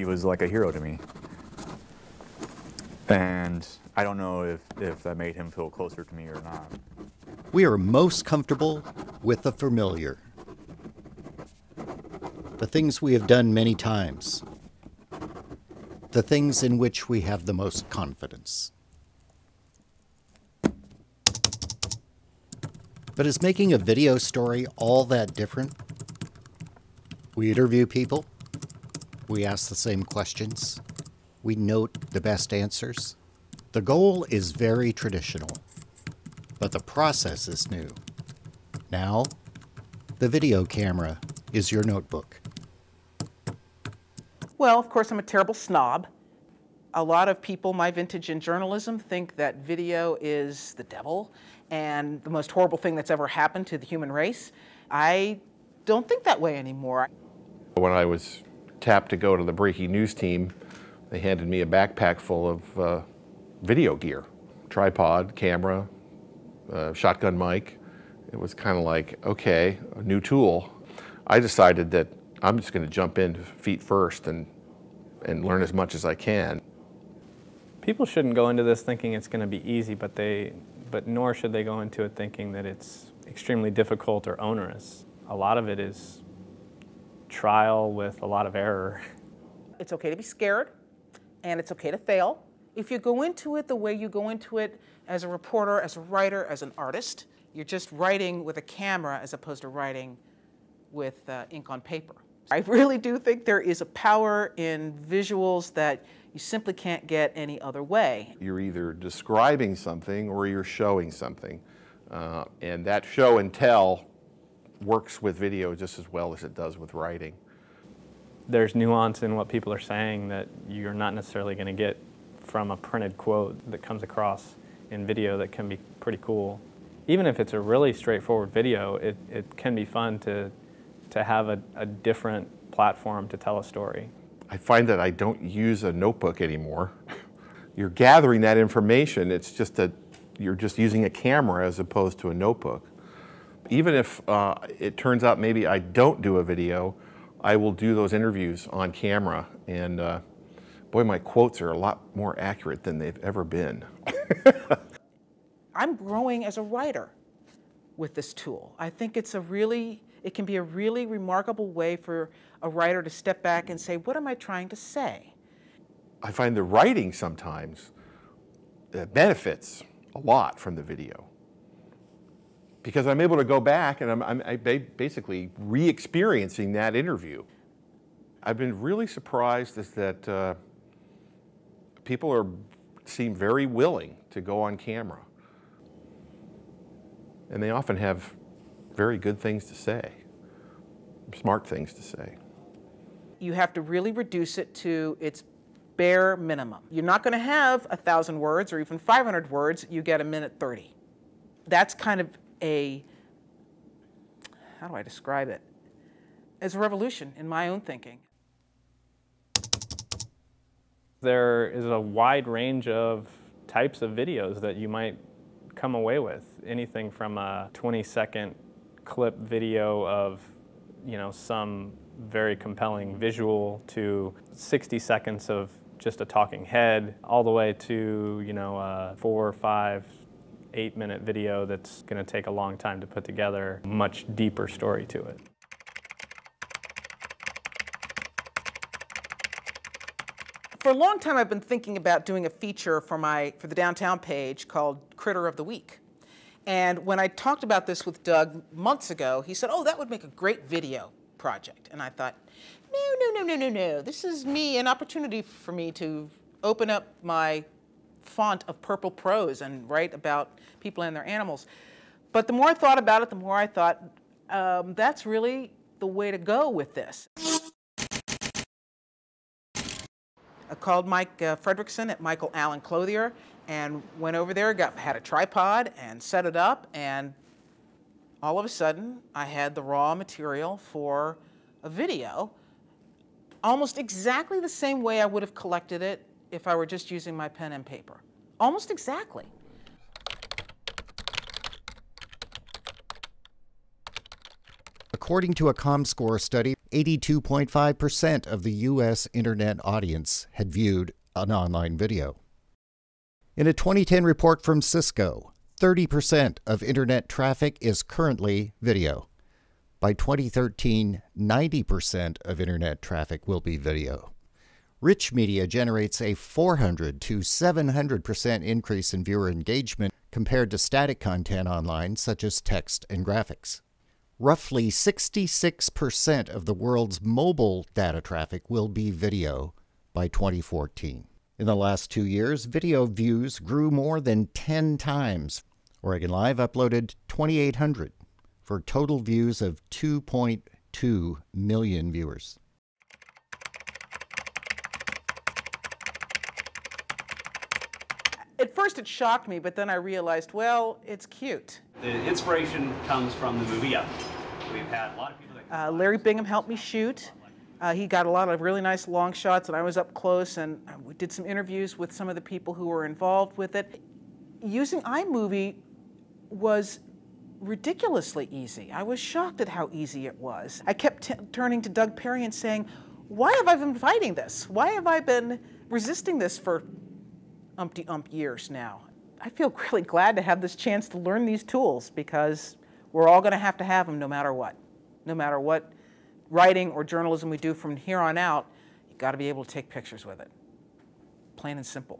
was like a hero to me. And I don't know if that made him feel closer to me or not. We are most comfortable with the familiar. The things we have done many times. The things in which we have the most confidence. But is making a video story all that different? We interview people. We ask the same questions. We note the best answers. The goal is very traditional, but the process is new. Now, the video camera is your notebook. Well, of course, I'm a terrible snob. A lot of people my vintage in journalism think that video is the devil and the most horrible thing that's ever happened to the human race. I don't think that way anymore. When I was tapped to go to the breaking news team, they handed me a backpack full of video gear. Tripod, camera, shotgun mic. It was kind of like, okay, a new tool. I decided that I'm just going to jump in feet first and learn as much as I can. People shouldn't go into this thinking it's going to be easy, but nor should they go into it thinking that it's extremely difficult or onerous. A lot of it is trial with a lot of error. It's okay to be scared, and it's okay to fail. If you go into it the way you go into it as a reporter, as a writer, as an artist, you're just writing with a camera as opposed to writing with ink on paper. I really do think there is a power in visuals that you simply can't get any other way. You're either describing something or you're showing something. And that show and tell works with video just as well as it does with writing. There's nuance in what people are saying that you're not necessarily going to get from a printed quote that comes across in video that can be pretty cool. Even if it's a really straightforward video, it can be fun to have a different platform to tell a story. I find that I don't use a notebook anymore. You're gathering that information, it's just that you're just using a camera as opposed to a notebook. Even if it turns out maybe I don't do a video, I will do those interviews on camera, and boy, my quotes are a lot more accurate than they've ever been. I'm growing as a writer with this tool. I think it can be a really remarkable way for a writer to step back and say, what am I trying to say? I find the writing sometimes benefits a lot from the video, because I'm able to go back and I'm basically re-experiencing that interview. I've been really surprised is that people seem very willing to go on camera. And they often have very good things to say, smart things to say. You have to really reduce it to its bare minimum. You're not going to have 1,000 words or even 500 words. You get 1:30. That's kind of how do I describe it? As a revolution in my own thinking. There is a wide range of types of videos that you might come away with. Anything from a 20-second clip video of, some very compelling visual to 60 seconds of just a talking head, all the way to, a 4, 5, 8-minute video that's going to take a long time to put together, much deeper story to it. For a long time, I've been thinking about doing a feature for the downtown page called Critter of the Week. And when I talked about this with Doug months ago, he said, oh, that would make a great video project. And I thought, no. This is an opportunity for me to open up my font of purple prose and write about people and their animals. But the more I thought about it, the more I thought, that's really the way to go with this. I called Mike Fredrickson at Michael Allen Clothier and went over there, had a tripod and set it up, and all of a sudden I had the raw material for a video, almost exactly the same way I would have collected it if I were just using my pen and paper. Almost exactly. According to a ComScore study, 82.5% of the U.S. Internet audience had viewed an online video. In a 2010 report from Cisco, 30% of Internet traffic is currently video. By 2013, 90% of Internet traffic will be video. Rich media generates a 400 to 700% increase in viewer engagement compared to static content online, such as text and graphics. Roughly 66% of the world's mobile data traffic will be video by 2014. In the last 2 years, video views grew more than 10 times. Oregon Live uploaded 2,800 for total views of 2.2 million viewers. At first it shocked me, but then I realized, well, it's cute. The inspiration comes from the movie Up. We've had a lot of people that Larry Bingham helped me shoot. He got a lot of really nice long shots, and I was up close, and we did some interviews with some of the people who were involved with it. Using iMovie was ridiculously easy. I was shocked at how easy it was. I kept turning to Doug Perry and saying, why have I been fighting this? Why have I been resisting this for umpty-ump years now? I feel really glad to have this chance to learn these tools, because we're all going to have them no matter what. No matter what writing or journalism we do from here on out, you've got to be able to take pictures with it. Plain and simple.